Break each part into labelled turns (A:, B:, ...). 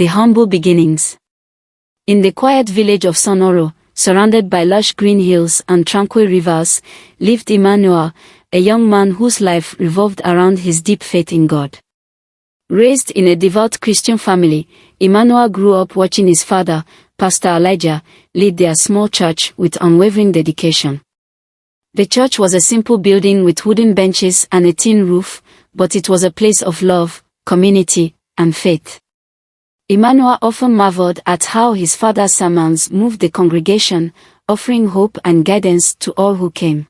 A: The humble beginnings. In the quiet village of Sonoro, surrounded by lush green hills and tranquil rivers, lived Emmanuel, a young man whose life revolved around his deep faith in God. Raised in a devout Christian family, Emmanuel grew up watching his father, Pastor Elijah, lead their small church with unwavering dedication. The church was a simple building with wooden benches and a tin roof, but it was a place of love, community, and faith. Emmanuel often marveled at how his father's sermons moved the congregation, offering hope and guidance to all who came.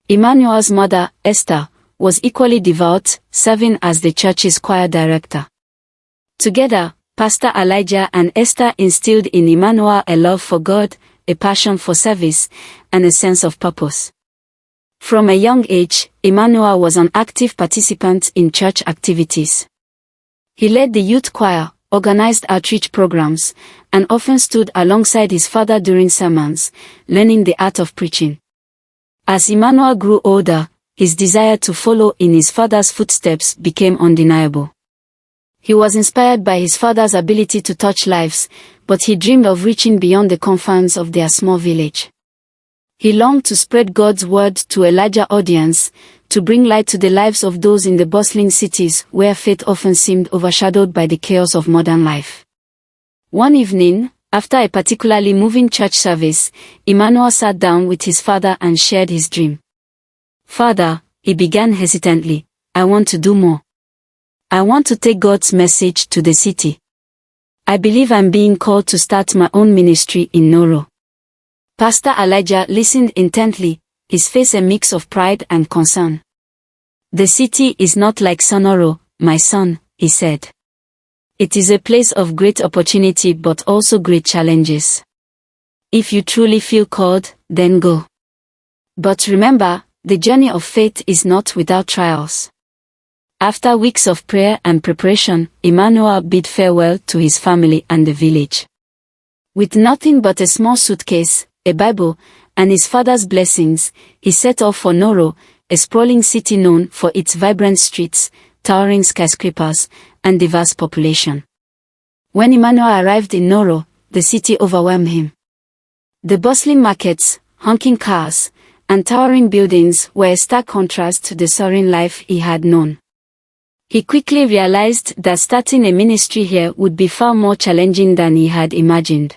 A: Emmanuel's mother, Esther, was equally devout, serving as the church's choir director. Together, Pastor Elijah and Esther instilled in Emmanuel a love for God, a passion for service, and a sense of purpose. From a young age, Emmanuel was an active participant in church activities. He led the youth choir, organized outreach programs, and often stood alongside his father during sermons, learning the art of preaching. As Emmanuel grew older, his desire to follow in his father's footsteps became undeniable. He was inspired by his father's ability to touch lives, but he dreamed of reaching beyond the confines of their small village. He longed to spread God's word to a larger audience, to bring light to the lives of those in the bustling cities where faith often seemed overshadowed by the chaos of modern life. One evening, after a particularly moving church service, Emmanuel sat down with his father and shared his dream. "Father," he began hesitantly, "I want to do more. I want to take God's message to the city. I believe I'm being called to start my own ministry in Noro." Pastor Elijah listened intently, his face a mix of pride and concern. "The city is not like Sonoro, my son," he said. "It is a place of great opportunity but also great challenges. If you truly feel called, then go. But remember, the journey of faith is not without trials." After weeks of prayer and preparation, Emmanuel bid farewell to his family and the village. With nothing but a small suitcase, a Bible, and his father's blessings, he set off for Noro, a sprawling city known for its vibrant streets, towering skyscrapers, and diverse population. When Emmanuel arrived in Noro, the city overwhelmed him. The bustling markets, honking cars, and towering buildings were a stark contrast to the soaring life he had known. He quickly realized that starting a ministry here would be far more challenging than he had imagined.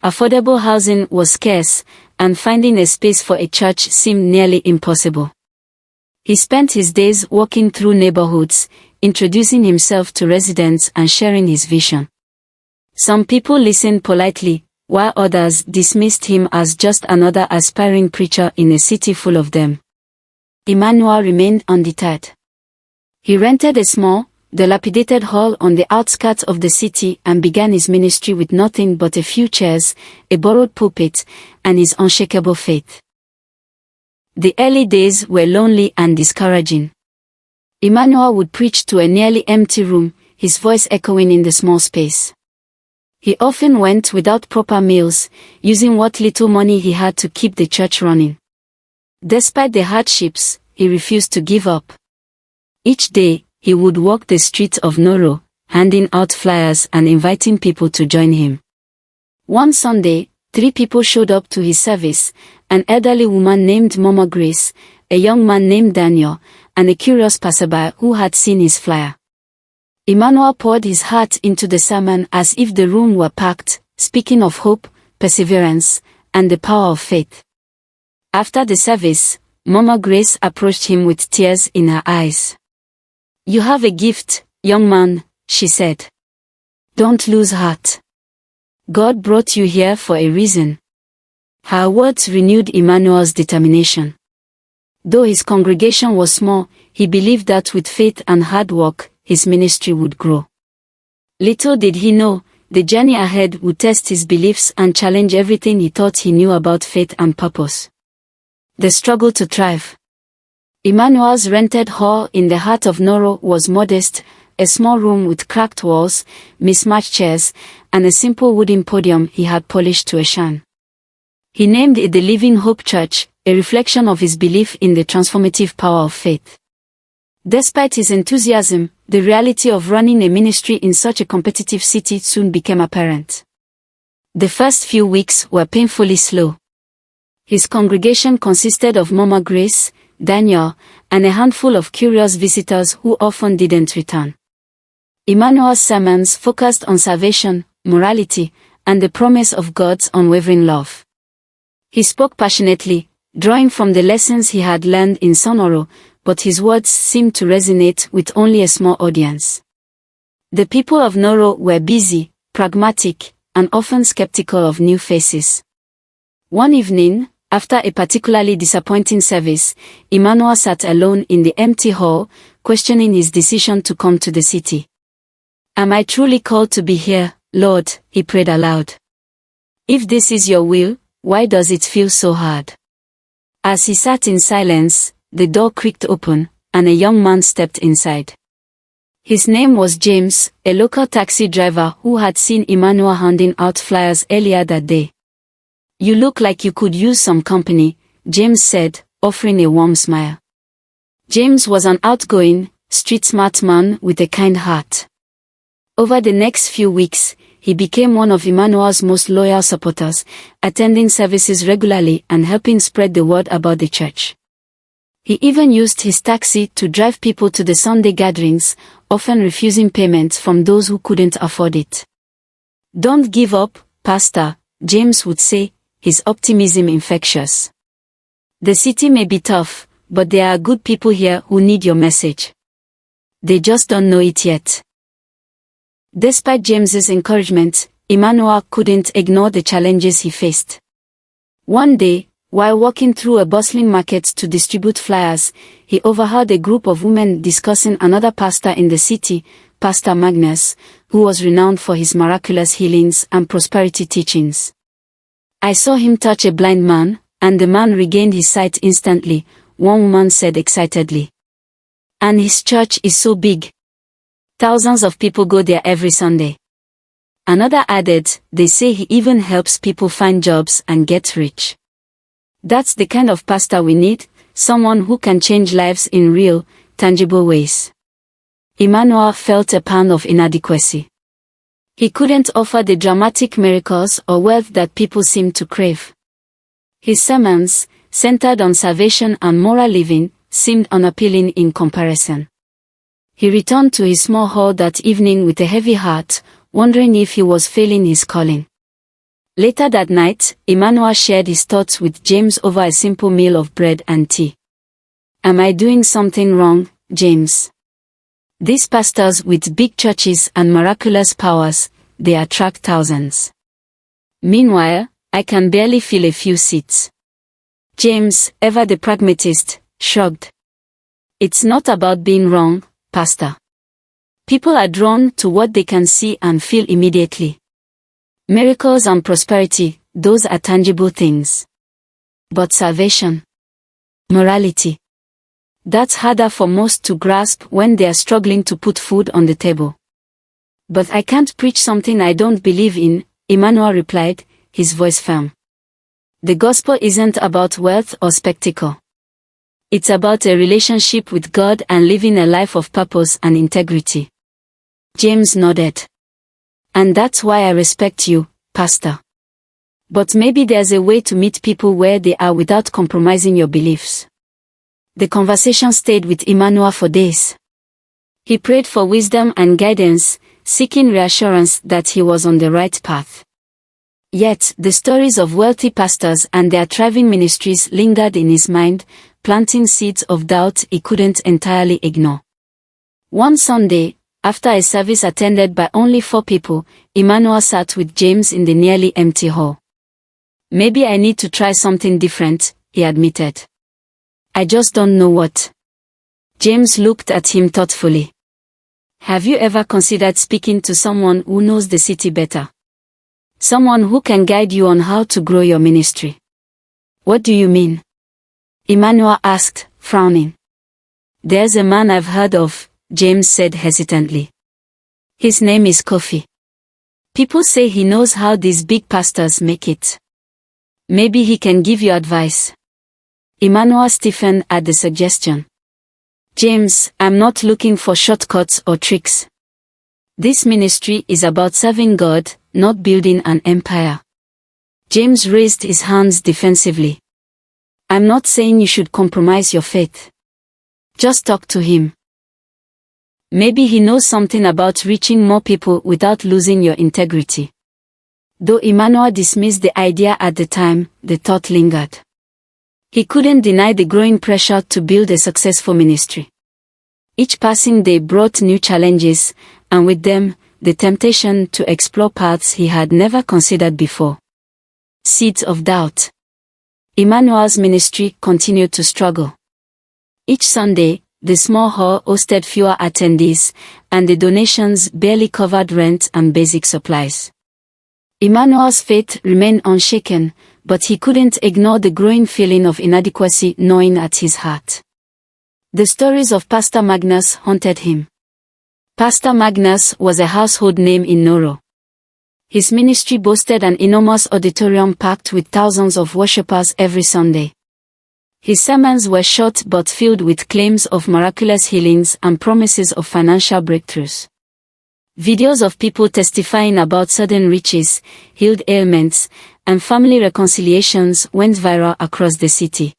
A: Affordable housing was scarce, and finding a space for a church seemed nearly impossible. He spent his days walking through neighborhoods, introducing himself to residents and sharing his vision. Some people listened politely, while others dismissed him as just another aspiring preacher in a city full of them. Emmanuel remained undeterred. He rented a small, dilapidated hall on the outskirts of the city and began his ministry with nothing but a few chairs, a borrowed pulpit, and his unshakable faith. The early days were lonely and discouraging. Emmanuel would preach to a nearly empty room, his voice echoing in the small space. He often went without proper meals, using what little money he had to keep the church running. Despite the hardships, he refused to give up. Each day, he would walk the streets of Noro, handing out flyers and inviting people to join him. One Sunday, 3 people showed up to his service: an elderly woman named Mama Grace, a young man named Daniel, and a curious passerby who had seen his flyer. Emmanuel poured his heart into the sermon as if the room were packed, speaking of hope, perseverance, and the power of faith. After the service, Mama Grace approached him with tears in her eyes. "You have a gift, young man," she said. "Don't lose heart. God brought you here for a reason." Her words renewed Emmanuel's determination. Though his congregation was small, he believed that with faith and hard work, his ministry would grow. Little did he know, the journey ahead would test his beliefs and challenge everything he thought he knew about faith and purpose. The struggle to thrive. Emmanuel's rented hall in the heart of Noro was modest, a small room with cracked walls, mismatched chairs, and a simple wooden podium he had polished to a shine. He named it the Living Hope Church, a reflection of his belief in the transformative power of faith. Despite his enthusiasm, the reality of running a ministry in such a competitive city soon became apparent. The first few weeks were painfully slow. His congregation consisted of Mama Grace, Daniel, and a handful of curious visitors who often didn't return. Emmanuel's sermons focused on salvation, morality, and the promise of God's unwavering love. He spoke passionately, drawing from the lessons he had learned in Sonoro, but his words seemed to resonate with only a small audience. The people of Noro were busy, pragmatic, and often skeptical of new faces. One evening, after a particularly disappointing service, Emmanuel sat alone in the empty hall, questioning his decision to come to the city. "Am I truly called to be here, Lord?" he prayed aloud. "If this is your will, why does it feel so hard?" As he sat in silence, the door creaked open, and a young man stepped inside. His name was James, a local taxi driver who had seen Emmanuel handing out flyers earlier that day. "You look like you could use some company," James said, offering a warm smile. James was an outgoing, street-smart man with a kind heart. Over the next few weeks, he became one of Emmanuel's most loyal supporters, attending services regularly and helping spread the word about the church. He even used his taxi to drive people to the Sunday gatherings, often refusing payments from those who couldn't afford it. "Don't give up, Pastor," James would say, his optimism infectious. "The city may be tough, but there are good people here who need your message. They just don't know it yet." Despite James's encouragement, Emmanuel couldn't ignore the challenges he faced. One day, while walking through a bustling market to distribute flyers, he overheard a group of women discussing another pastor in the city, Pastor Magnus, who was renowned for his miraculous healings and prosperity teachings. "I saw him touch a blind man, and the man regained his sight instantly," one woman said excitedly. "And his church is so big. Thousands of people go there every Sunday." Another added, "They say he even helps people find jobs and get rich." That's the kind of pastor we need, someone who can change lives in real, tangible ways. Emmanuel felt a pang of inadequacy. He couldn't offer the dramatic miracles or wealth that people seemed to crave. His sermons, centered on salvation and moral living, seemed unappealing in comparison. He returned to his small hall that evening with a heavy heart, wondering if he was failing his calling. Later that night, Emmanuel shared his thoughts with James over a simple meal of bread and tea. "Am I doing something wrong, James? These pastors with big churches and miraculous powers, they attract thousands. Meanwhile, I can barely fill a few seats." James, ever the pragmatist, shrugged. "It's not about being wrong, Pastor. People are drawn to what they can see and feel immediately. Miracles and prosperity, those are tangible things. But salvation, morality, that's harder for most to grasp when they are struggling to put food on the table." "But I can't preach something I don't believe in," Emmanuel replied, his voice firm. "The gospel isn't about wealth or spectacle. It's about a relationship with God and living a life of purpose and integrity." James nodded. "And that's why I respect you, Pastor. But maybe there's a way to meet people where they are without compromising your beliefs." The conversation stayed with Emmanuel for days. He prayed for wisdom and guidance, seeking reassurance that he was on the right path. Yet, the stories of wealthy pastors and their thriving ministries lingered in his mind, planting seeds of doubt he couldn't entirely ignore. One Sunday, after a service attended by only 4 people, Emmanuel sat with James in the nearly empty hall. "Maybe I need to try something different," he admitted. "I just don't know what." James looked at him thoughtfully. "Have you ever considered speaking to someone who knows the city better? Someone who can guide you on how to grow your ministry?" "What do you mean?" Emmanuel asked, frowning. "There's a man I've heard of," James said hesitantly. "His name is Kofi. People say he knows how these big pastors make it. Maybe he can give you advice." Emmanuel stiffened at the suggestion. James, I'm not looking for shortcuts or tricks. This ministry is about serving God, not building an empire. James raised his hands defensively. I'm not saying you should compromise your faith. Just talk to him. Maybe he knows something about reaching more people without losing your integrity. Though Emmanuel dismissed the idea at the time, the thought lingered. He couldn't deny the growing pressure to build a successful ministry. Each passing day brought new challenges, and with them, the temptation to explore paths he had never considered before. Seeds of doubt. Emmanuel's ministry continued to struggle. Each Sunday, the small hall hosted fewer attendees, and the donations barely covered rent and basic supplies. Emmanuel's faith remained unshaken, but he couldn't ignore the growing feeling of inadequacy gnawing at his heart. The stories of Pastor Magnus haunted him. Pastor Magnus was a household name in Noro. His ministry boasted an enormous auditorium packed with thousands of worshippers every Sunday. His sermons were short but filled with claims of miraculous healings and promises of financial breakthroughs. Videos of people testifying about sudden riches, healed ailments, and family reconciliations went viral across the city.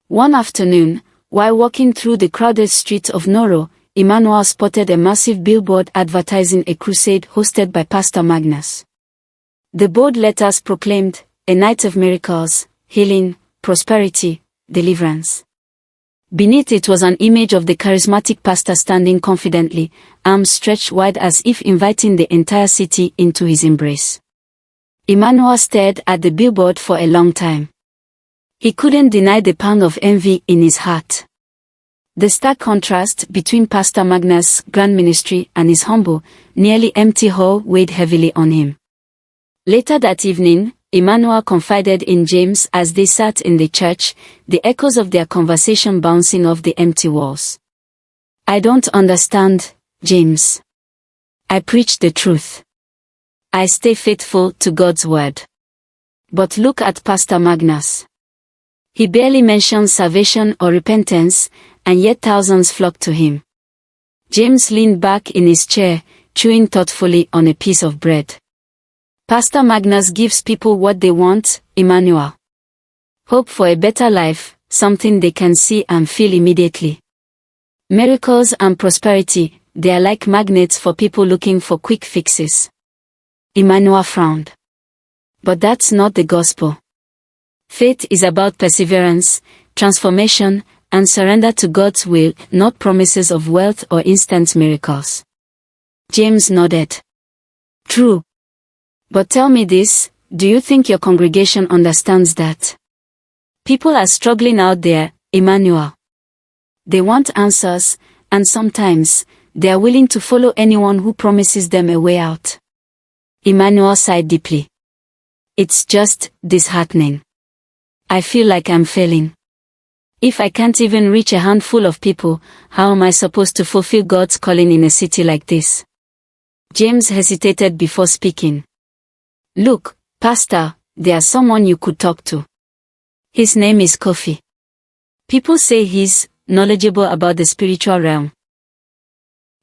A: One afternoon, while walking through the crowded streets of Noro, Emmanuel spotted a massive billboard advertising a crusade hosted by Pastor Magnus. The bold letters proclaimed, "A night of miracles, healing, prosperity, deliverance." Beneath it was an image of the charismatic pastor standing confidently, arms stretched wide as if inviting the entire city into his embrace. Emmanuel stared at the billboard for a long time. He couldn't deny the pang of envy in his heart. The stark contrast between Pastor Magnus' grand ministry and his humble, nearly empty hall weighed heavily on him. Later that evening, Emmanuel confided in James as they sat in the church, the echoes of their conversation bouncing off the empty walls. "I don't understand, James. I preach the truth. I stay faithful to God's word. But look at Pastor Magnus. He barely mentions salvation or repentance, and yet thousands flock to him." James leaned back in his chair, chewing thoughtfully on a piece of bread. "Pastor Magnus gives people what they want, Emmanuel. Hope for a better life, something they can see and feel immediately. Miracles and prosperity, they are like magnets for people looking for quick fixes." Emmanuel frowned. "But that's not the gospel. Faith is about perseverance, transformation, and surrender to God's will, not promises of wealth or instant miracles." James nodded. "True. But tell me this, do you think your congregation understands that? People are struggling out there, Emmanuel. They want answers, and sometimes, they are willing to follow anyone who promises them a way out." Emmanuel sighed deeply. "It's just disheartening. I feel like I'm failing. If I can't even reach a handful of people, how am I supposed to fulfill God's calling in a city like this?" James hesitated before speaking. "Look, Pastor, there's someone you could talk to. His name is Kofi. People say he's knowledgeable about the spiritual realm.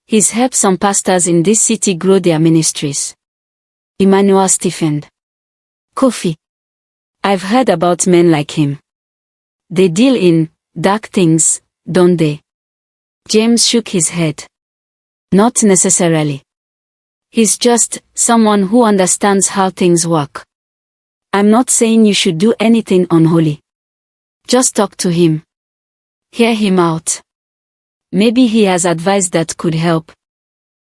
A: He's helped some pastors in this city grow their ministries." Emmanuel stiffened. "Kofi. I've heard about men like him. They deal in dark things, don't they?" James shook his head. "Not necessarily. He's just someone who understands how things work. I'm not saying you should do anything unholy. Just talk to him. Hear him out. Maybe he has advice that could help."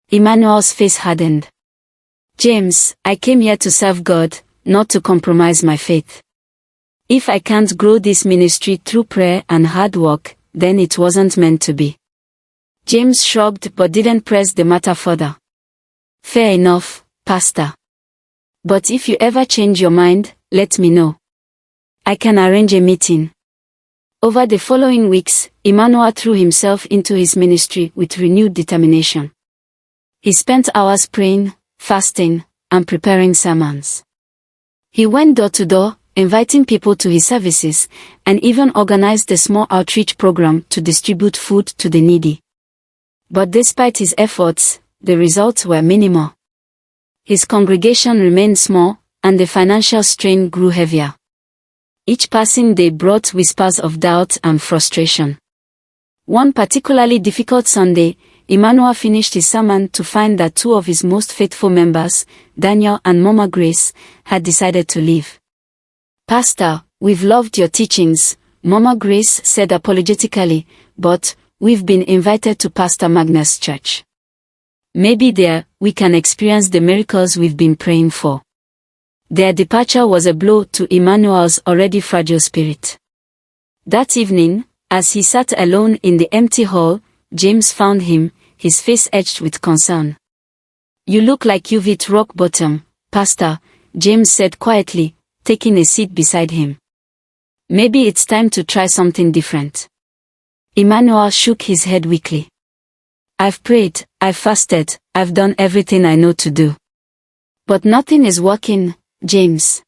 A: Emmanuel's face hardened. "James, I came here to serve God, not to compromise my faith. If I can't grow this ministry through prayer and hard work, then it wasn't meant to be." James shrugged but didn't press the matter further. "Fair enough, Pastor. But if you ever change your mind, let me know. I can arrange a meeting." Over the following weeks, Emmanuel threw himself into his ministry with renewed determination. He spent hours praying, fasting, and preparing sermons. He went door to door, inviting people to his services, and even organized a small outreach program to distribute food to the needy. But despite his efforts, the results were minimal. His congregation remained small, and the financial strain grew heavier. Each passing day brought whispers of doubt and frustration. One particularly difficult Sunday, Emmanuel finished his sermon to find that two of his most faithful members, Daniel and Mama Grace, had decided to leave. "Pastor, we've loved your teachings," Mama Grace said apologetically, "but we've been invited to Pastor Magnus' church. Maybe there, we can experience the miracles we've been praying for." Their departure was a blow to Emmanuel's already fragile spirit. That evening, as he sat alone in the empty hall, James found him, his face etched with concern. "You look like you've hit rock bottom, Pastor," James said quietly, taking a seat beside him. "Maybe it's time to try something different." Emmanuel shook his head weakly. "I've prayed, I've fasted, I've done everything I know to do. But nothing is working, James.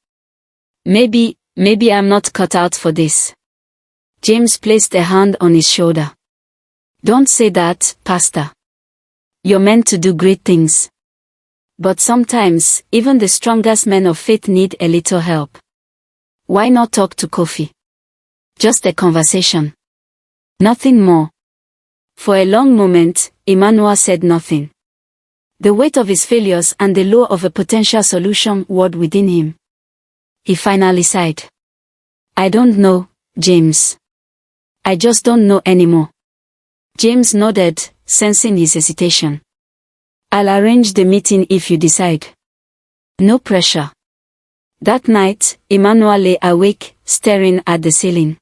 A: Maybe I'm not cut out for this." James placed a hand on his shoulder. "Don't say that, Pastor. You're meant to do great things. But sometimes, even the strongest men of faith need a little help. Why not talk to Kofi? Just a conversation. Nothing more." For a long moment, Emmanuel said nothing. The weight of his failures and the lure of a potential solution warred within him. He finally sighed. "I don't know, James. I just don't know anymore." James nodded, sensing his hesitation. "I'll arrange the meeting if you decide. No pressure." That night, Emmanuel lay awake, staring at the ceiling.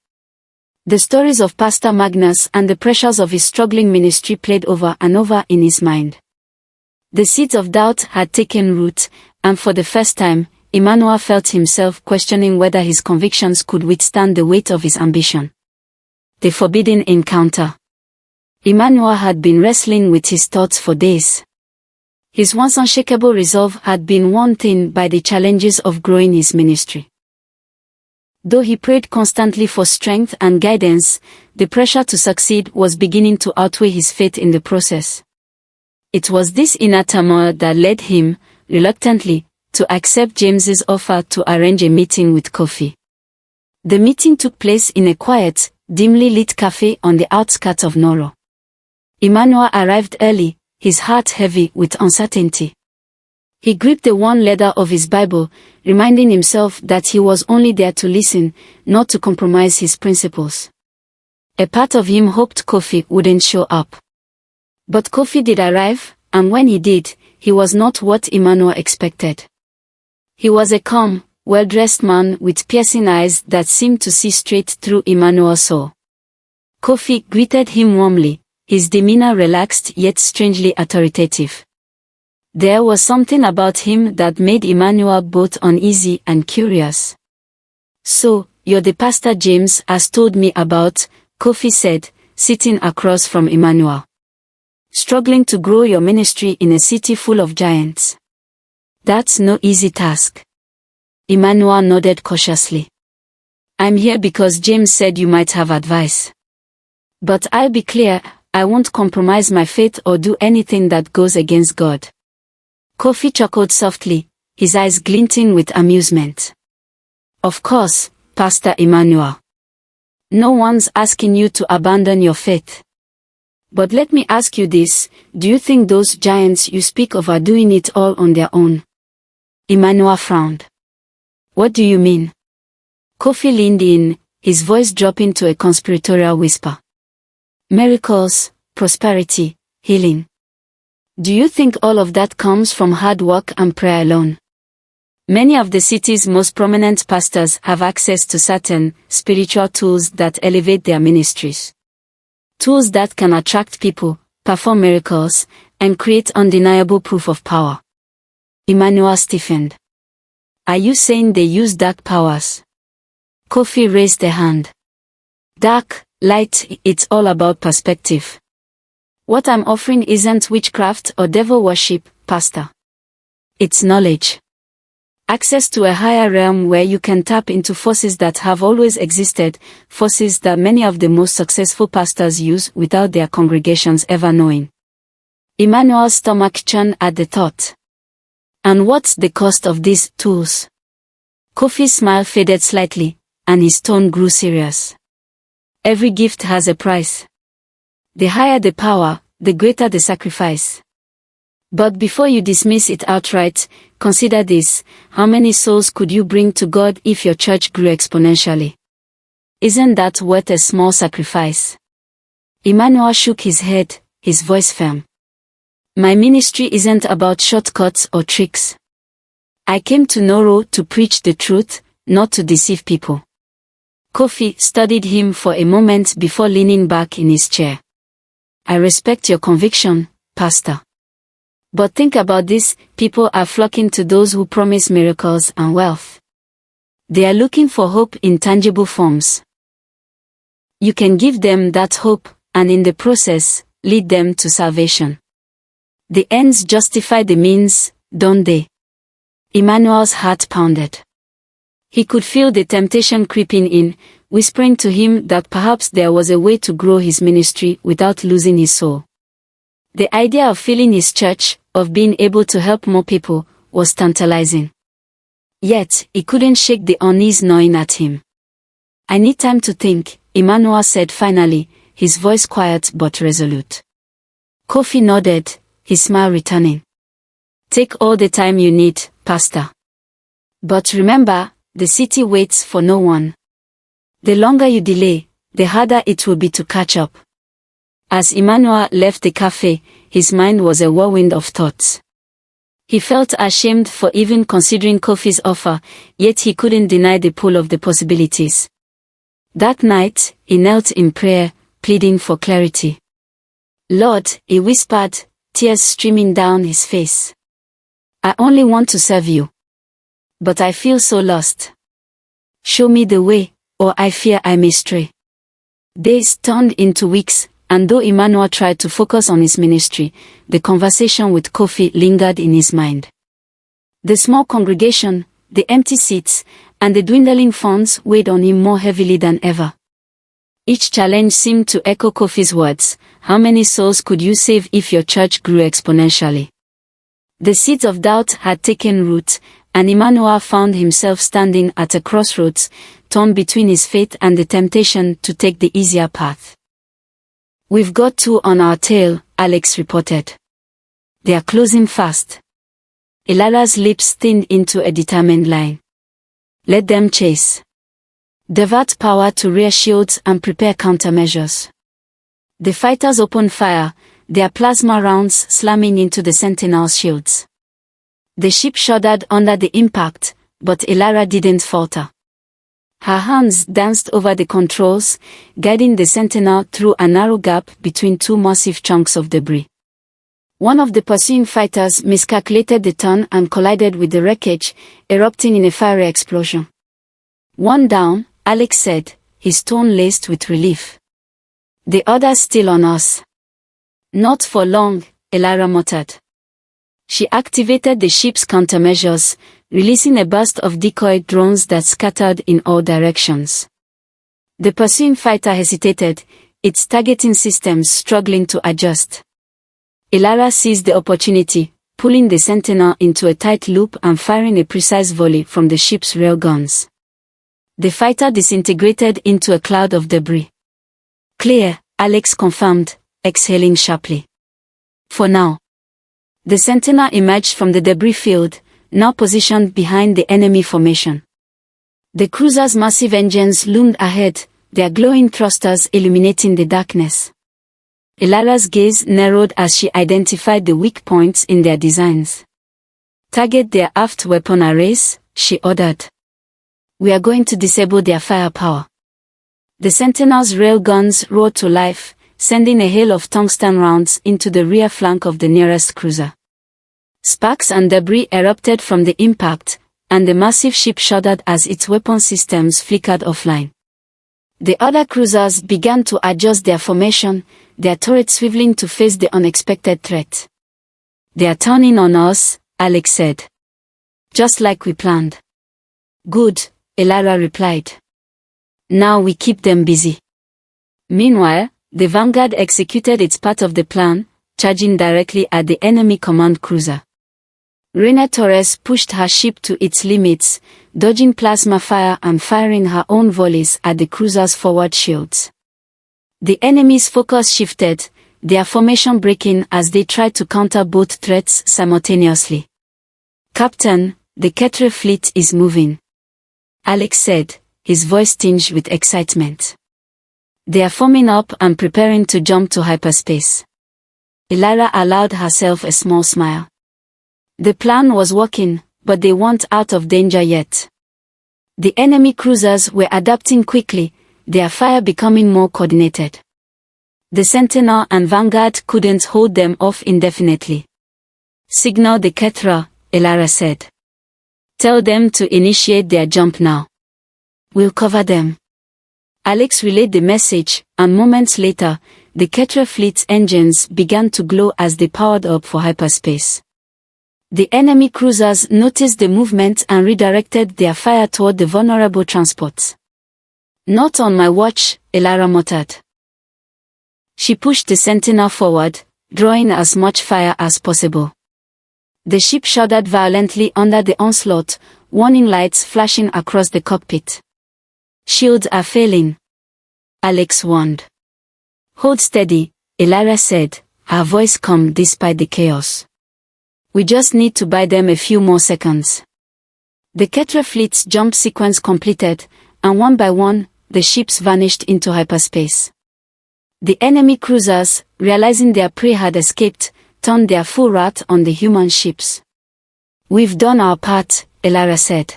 A: The stories of Pastor Magnus and the pressures of his struggling ministry played over and over in his mind. The seeds of doubt had taken root, and for the first time, Emmanuel felt himself questioning whether his convictions could withstand the weight of his ambition. The forbidden encounter. Emmanuel had been wrestling with his thoughts for days. His once unshakable resolve had been worn thin by the challenges of growing his ministry. Though he prayed constantly for strength and guidance, the pressure to succeed was beginning to outweigh his faith in the process. It was this inner turmoil that led him, reluctantly, to accept James's offer to arrange a meeting with Kofi. The meeting took place in a quiet, dimly lit cafe on the outskirts of Noro. Emmanuel arrived early, his heart heavy with uncertainty. He gripped the worn leather of his Bible, reminding himself that he was only there to listen, not to compromise his principles. A part of him hoped Kofi wouldn't show up. But Kofi did arrive, and when he did, he was not what Emmanuel expected. He was a calm, well-dressed man with piercing eyes that seemed to see straight through Emmanuel's soul. Kofi greeted him warmly, his demeanor relaxed yet strangely authoritative. There was something about him that made Emmanuel both uneasy and curious. "So, you're the pastor James has told me about," Kofi said, sitting across from Emmanuel. "Struggling to grow your ministry in a city full of giants. That's no easy task." Emmanuel nodded cautiously. "I'm here because James said you might have advice. But I'll be clear, I won't compromise my faith or do anything that goes against God." Kofi chuckled softly, his eyes glinting with amusement. "Of course, Pastor Emmanuel. No one's asking you to abandon your faith. But let me ask you this, do you think those giants you speak of are doing it all on their own?" Emmanuel frowned. "What do you mean?" Kofi leaned in, his voice dropping to a conspiratorial whisper. "Miracles, prosperity, healing. Do you think all of that comes from hard work and prayer alone? Many of the city's most prominent pastors have access to certain spiritual tools that elevate their ministries. Tools that can attract people, perform miracles, and create undeniable proof of power." Emmanuel stiffened. "Are you saying they use dark powers?" Kofi raised a hand. "Dark, light, it's all about perspective. What I'm offering isn't witchcraft or devil worship, Pastor. It's knowledge. Access to a higher realm where you can tap into forces that have always existed, forces that many of the most successful pastors use without their congregations ever knowing. Emmanuel's stomach churned at the thought. And what's the cost of these tools? Kofi's smile faded slightly, and his tone grew serious. Every gift has a price. The higher the power, the greater the sacrifice. But before you dismiss it outright, consider this: how many souls could you bring to God if your church grew exponentially? Isn't that worth a small sacrifice? Emmanuel shook his head, his voice firm. My ministry isn't about shortcuts or tricks. I came to Noro to preach the truth, not to deceive people. Kofi studied him for a moment before leaning back in his chair. I respect your conviction, Pastor. But think about this: people are flocking to those who promise miracles and wealth. They are looking for hope in tangible forms. You can give them that hope, and in the process, lead them to salvation. The ends justify the means, don't they? Emmanuel's heart pounded. He could feel the temptation creeping in, whispering to him that perhaps there was a way to grow his ministry without losing his soul. The idea of filling his church, of being able to help more people, was tantalizing. Yet, he couldn't shake the unease gnawing at him. I need time to think, Emmanuel said finally, his voice quiet but resolute. Kofi nodded, his smile returning. Take all the time you need, Pastor. But remember, the city waits for no one. The longer you delay, the harder it will be to catch up. As Emmanuel left the cafe, his mind was a whirlwind of thoughts. He felt ashamed for even considering Kofi's offer, yet he couldn't deny the pull of the possibilities. That night, he knelt in prayer, pleading for clarity. Lord, he whispered, tears streaming down his face. I only want to serve you. But I feel so lost. Show me the way, or I fear I may stray. Days turned into weeks, and though Emmanuel tried to focus on his ministry, the conversation with Kofi lingered in his mind. The small congregation, the empty seats, and the dwindling funds weighed on him more heavily than ever. Each challenge seemed to echo Kofi's words: how many souls could you save if your church grew exponentially? The seeds of doubt had taken root, and Emmanuel found himself standing at a crossroads, torn between his faith and the temptation to take the easier path. We've got two on our tail, Alex reported. They are closing fast. Ilara's lips thinned into a determined line. Let them chase. Divert power to rear shields and prepare countermeasures. The fighters opened fire, their plasma rounds slamming into the Sentinel's shields. The ship shuddered under the impact, but Ilara didn't falter. Her hands danced over the controls, guiding the Sentinel through a narrow gap between two massive chunks of debris. One of the pursuing fighters miscalculated the turn and collided with the wreckage, erupting in a fiery explosion. One down, Alex said, his tone laced with relief. The other's still on us. Not for long, Ilara muttered. She activated the ship's countermeasures, releasing a burst of decoy drones that scattered in all directions. The pursuing fighter hesitated, its targeting systems struggling to adjust. Ilara seized the opportunity, pulling the Sentinel into a tight loop and firing a precise volley from the ship's railguns. The fighter disintegrated into a cloud of debris. Clear, Alex confirmed, exhaling sharply. For now. The Sentinel emerged from the debris field, now positioned behind the enemy formation. The cruiser's massive engines loomed ahead, their glowing thrusters illuminating the darkness. Ilara's gaze narrowed as she identified the weak points in their designs. Target their aft weapon arrays, she ordered. We are going to disable their firepower. The Sentinel's railguns roared to life, sending a hail of tungsten rounds into the rear flank of the nearest cruiser. Sparks and debris erupted from the impact, and the massive ship shuddered as its weapon systems flickered offline. The other cruisers began to adjust their formation, their turrets swiveling to face the unexpected threat. They are turning on us, Alex said. Just like we planned. Good, Elara replied. Now we keep them busy. Meanwhile, the Vanguard executed its part of the plan, charging directly at the enemy command cruiser. Reina Torres pushed her ship to its limits, dodging plasma fire and firing her own volleys at the cruiser's forward shields. The enemy's focus shifted, their formation breaking as they tried to counter both threats simultaneously. Captain, the Ketre fleet is moving, Alex said, his voice tinged with excitement. They are forming up and preparing to jump to hyperspace. Elara allowed herself a small smile. The plan was working, but they weren't out of danger yet. The enemy cruisers were adapting quickly, their fire becoming more coordinated. The Sentinel and Vanguard couldn't hold them off indefinitely. Signal the Ketra, Elara said. Tell them to initiate their jump now. We'll cover them. Alex relayed the message, and moments later, the Ketra fleet's engines began to glow as they powered up for hyperspace. The enemy cruisers noticed the movement and redirected their fire toward the vulnerable transports. Not on my watch, Elara muttered. She pushed the Sentinel forward, drawing as much fire as possible. The ship shuddered violently under the onslaught, warning lights flashing across the cockpit. Shields are failing, Alex warned. Hold steady, Elara said, her voice calm despite the chaos. We just need to buy them a few more seconds. The Ketra fleet's jump sequence completed, and one by one, the ships vanished into hyperspace. The enemy cruisers, realizing their prey had escaped, turned their full wrath on the human ships. We've done our part, Elara said.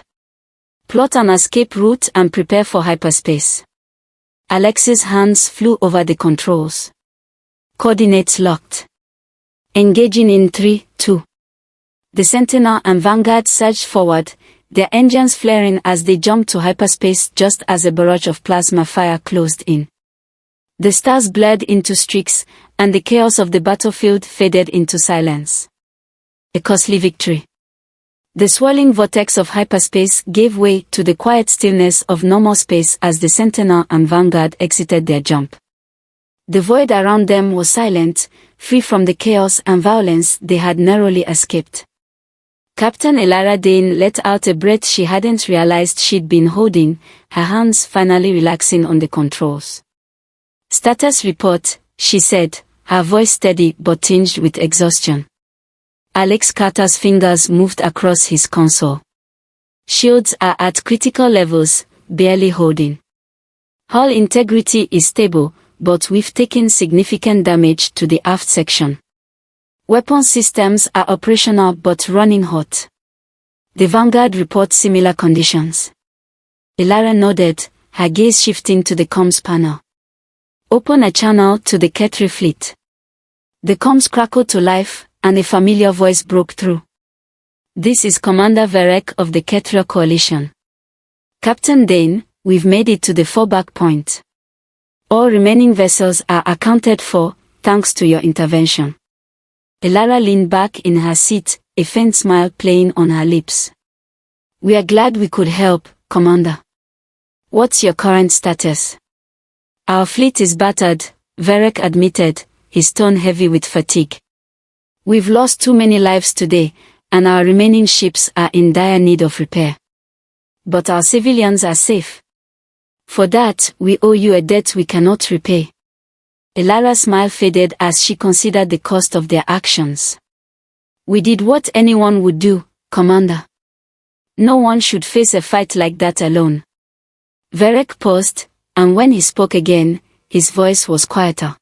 A: Plot an escape route and prepare for hyperspace. Alex's hands flew over the controls. Coordinates locked. Engaging in 3, 2. The Sentinel and Vanguard surged forward, their engines flaring as they jumped to hyperspace just as a barrage of plasma fire closed in. The stars blurred into streaks, and the chaos of the battlefield faded into silence. A costly victory. The swirling vortex of hyperspace gave way to the quiet stillness of normal space as the Sentinel and Vanguard exited their jump. The void around them was silent, free from the chaos and violence they had narrowly escaped. Captain Elara Dane let out a breath she hadn't realized she'd been holding, her hands finally relaxing on the controls. Status report, she said, her voice steady but tinged with exhaustion. Alex Carter's fingers moved across his console. Shields are at critical levels, barely holding. Hull integrity is stable, but we've taken significant damage to the aft section. Weapon systems are operational but running hot. The Vanguard reports similar conditions. Elara nodded, her gaze shifting to the comms panel. Open a channel to the Ketre fleet. The comms crackled to life, and a familiar voice broke through. This is Commander Verek of the Ketre Coalition. Captain Dane, we've made it to the fallback point. All remaining vessels are accounted for, thanks to your intervention. Elara leaned back in her seat, a faint smile playing on her lips. We are glad we could help, Commander. What's your current status? Our fleet is battered, Verek admitted, his tone heavy with fatigue. We've lost too many lives today, and our remaining ships are in dire need of repair. But our civilians are safe. For that, we owe you a debt we cannot repay. Elara's smile faded as she considered the cost of their actions. We did what anyone would do, Commander. No one should face a fight like that alone. Verek paused, and when he spoke again, his voice was quieter.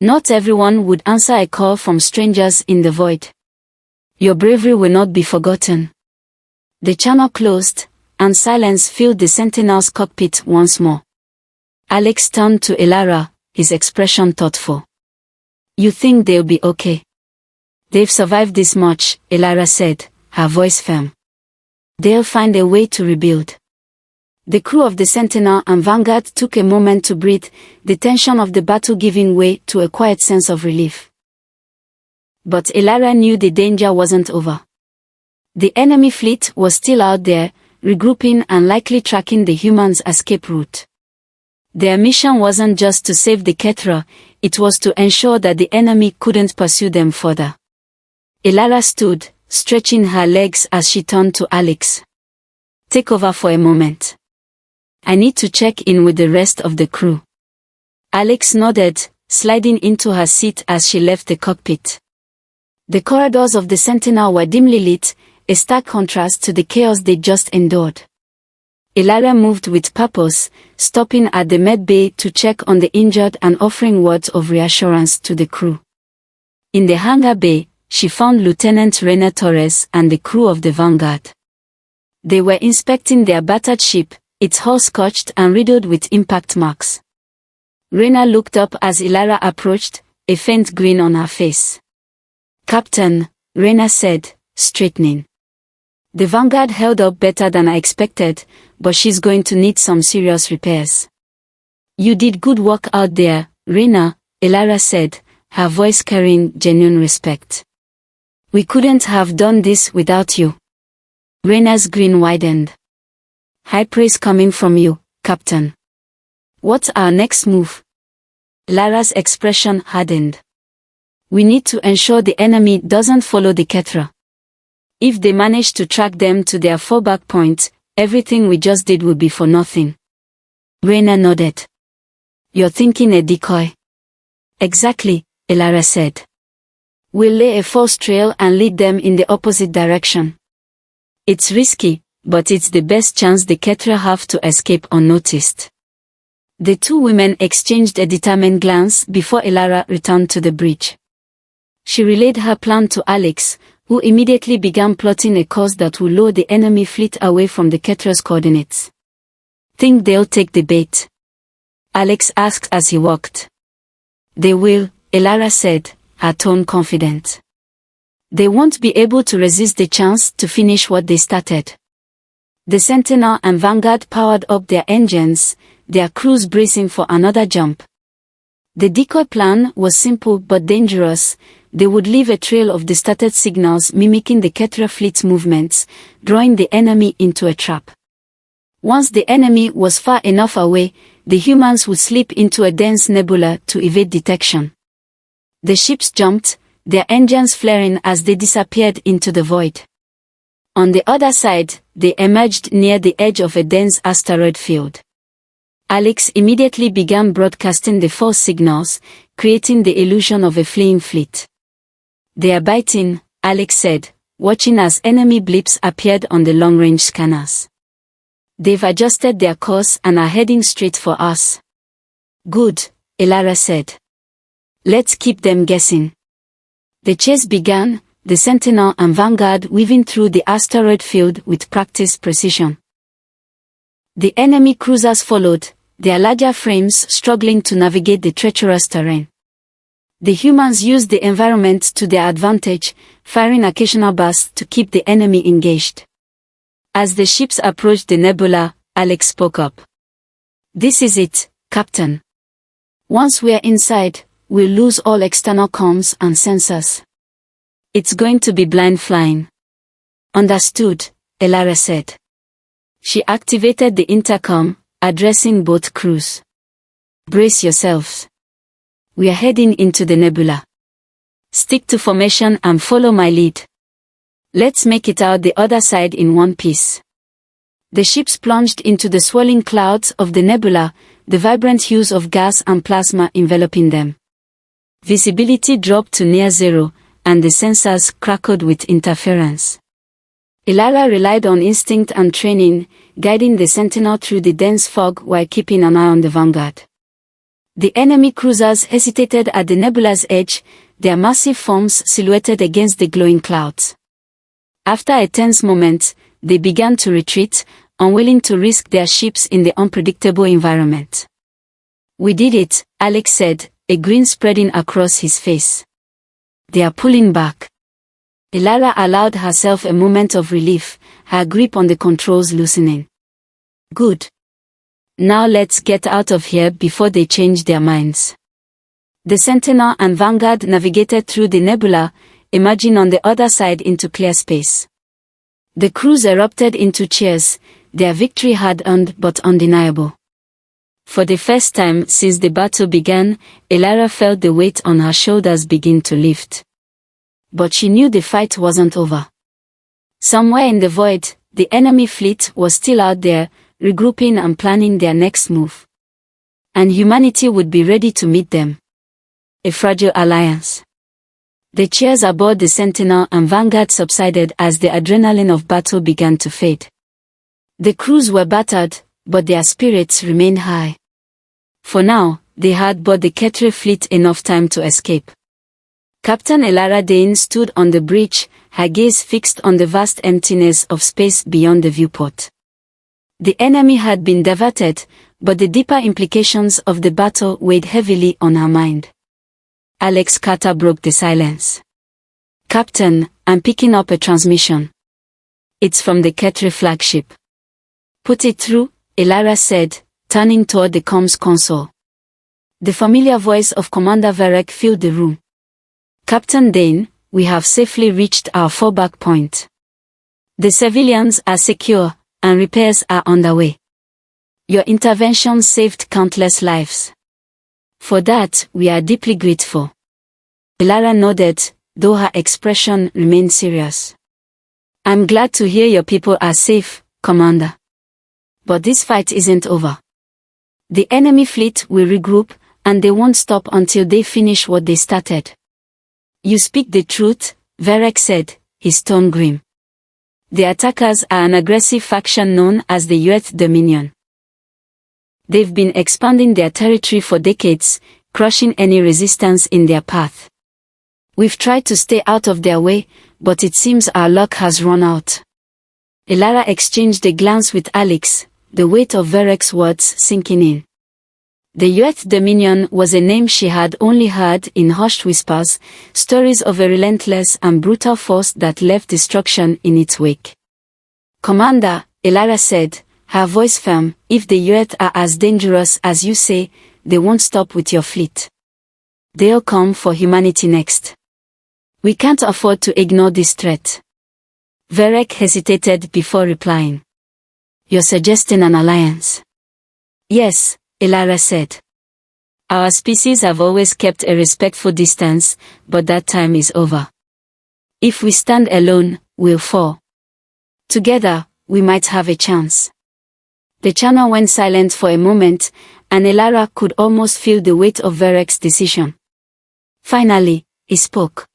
A: Not everyone would answer a call from strangers in the void. Your bravery will not be forgotten. The channel closed, and silence filled the Sentinel's cockpit once more. Alex turned to Elara, his expression thoughtful. You think they'll be okay? They've survived this much, Elara said, her voice firm. They'll find a way to rebuild. The crew of the Sentinel and Vanguard took a moment to breathe, the tension of the battle giving way to a quiet sense of relief. But Elara knew the danger wasn't over. The enemy fleet was still out there, regrouping and likely tracking the humans' escape route. Their mission wasn't just to save the Ketra, it was to ensure that the enemy couldn't pursue them further. Elara stood, stretching her legs as she turned to Alex. "Take over for a moment. I need to check in with the rest of the crew." Alex nodded, sliding into her seat as she left the cockpit. The corridors of the Sentinel were dimly lit, a stark contrast to the chaos they just endured. Elara moved with purpose, stopping at the med bay to check on the injured and offering words of reassurance to the crew. In the hangar bay, she found Lieutenant Rena Torres and the crew of the Vanguard. They were inspecting their battered ship, its hull scorched and riddled with impact marks. Rena looked up as Elara approached, a faint grin on her face. "Captain," Rena said, straightening. "The Vanguard held up better than I expected, but she's going to need some serious repairs." "You did good work out there, Rena," Elara said, her voice carrying genuine respect. "We couldn't have done this without you." Rena's grin widened. "High praise coming from you, Captain. What's our next move?" Lara's expression hardened. "We need to ensure the enemy doesn't follow the Ketra. If they manage to track them to their fallback point, everything we just did will be for nothing." Rena nodded. "You're thinking a decoy?" "Exactly," Elara said. "We'll lay a false trail and lead them in the opposite direction. It's risky, but it's the best chance the Ketra have to escape unnoticed." The two women exchanged a determined glance before Elara returned to the bridge. She relayed her plan to Alex, who immediately began plotting a course that would lure the enemy fleet away from the Ketra's coordinates. "Think they'll take the bait?" Alex asked as he walked. "They will," Elara said, her tone confident. "They won't be able to resist the chance to finish what they started." The Sentinel and Vanguard powered up their engines, their crews bracing for another jump. The decoy plan was simple but dangerous. They would leave a trail of distorted signals mimicking the Ketra fleet's movements, drawing the enemy into a trap. Once the enemy was far enough away, the humans would slip into a dense nebula to evade detection. The ships jumped, their engines flaring as they disappeared into the void. On the other side, they emerged near the edge of a dense asteroid field. Alex immediately began broadcasting the false signals, creating the illusion of a fleeing fleet. "They are biting," Alex said, watching as enemy blips appeared on the long-range scanners. "They've adjusted their course and are heading straight for us." "Good," Elara said. "Let's keep them guessing." The chase began, the Sentinel and Vanguard weaving through the asteroid field with practiced precision. The enemy cruisers followed, their larger frames struggling to navigate the treacherous terrain. The humans used the environment to their advantage, firing occasional bursts to keep the enemy engaged. As the ships approached the nebula, Alex spoke up. "This is it, Captain. Once we're inside, we'll lose all external comms and sensors. It's going to be blind flying." "Understood," Elara said. She activated the intercom, addressing both crews. "Brace yourselves. We are heading into the nebula. Stick to formation and follow my lead. Let's make it out the other side in one piece." The ships plunged into the swirling clouds of the nebula, the vibrant hues of gas and plasma enveloping them. Visibility dropped to near zero, and the sensors crackled with interference. Elara relied on instinct and training, guiding the Sentinel through the dense fog while keeping an eye on the Vanguard. The enemy cruisers hesitated at the nebula's edge, their massive forms silhouetted against the glowing clouds. After a tense moment, they began to retreat, unwilling to risk their ships in the unpredictable environment. "We did it," Alex said, a grin spreading across his face. "They are pulling back." Elara allowed herself a moment of relief, her grip on the controls loosening. "Good. Now let's get out of here before they change their minds." The Sentinel and Vanguard navigated through the nebula, emerging on the other side into clear space. The crews erupted into cheers, their victory hard earned but undeniable. For the first time since the battle began, Elara felt the weight on her shoulders begin to lift. But she knew the fight wasn't over. Somewhere in the void, the enemy fleet was still out there, regrouping and planning their next move. And humanity would be ready to meet them. A fragile alliance. The cheers aboard the Sentinel and Vanguard subsided as the adrenaline of battle began to fade. The crews were battered, but their spirits remained high. For now, they had bought the Ketre fleet enough time to escape. Captain Elara Dane stood on the bridge, her gaze fixed on the vast emptiness of space beyond the viewport. The enemy had been diverted, but the deeper implications of the battle weighed heavily on her mind. Alex Carter broke the silence. "Captain, I'm picking up a transmission. It's from the Ketre flagship." "Put it through," Elara said, turning toward the comms console. The familiar voice of Commander Verek filled the room. "Captain Dane, we have safely reached our fallback point. The civilians are secure, and repairs are underway. Your intervention saved countless lives. For that, we are deeply grateful." Elara nodded, though her expression remained serious. "I'm glad to hear your people are safe, Commander. But this fight isn't over. The enemy fleet will regroup, and they won't stop until they finish what they started." "You speak the truth," Verek said, his tone grim. "The attackers are an aggressive faction known as the Youth Dominion. They've been expanding their territory for decades, crushing any resistance in their path. We've tried to stay out of their way, but it seems our luck has run out." Elara exchanged a glance with Alex, the weight of Verek's words sinking in. The Youth Dominion was a name she had only heard in hushed whispers, stories of a relentless and brutal force that left destruction in its wake. "Commander," Elara said, her voice firm, "if the Youth are as dangerous as you say, they won't stop with your fleet. They'll come for humanity next. We can't afford to ignore this threat." Verek hesitated before replying. "You're suggesting an alliance?" "Yes," Elara said. "Our species have always kept a respectful distance, but that time is over. If we stand alone, we'll fall. Together, we might have a chance." The channel went silent for a moment, and Elara could almost feel the weight of Verek's decision. Finally, he spoke.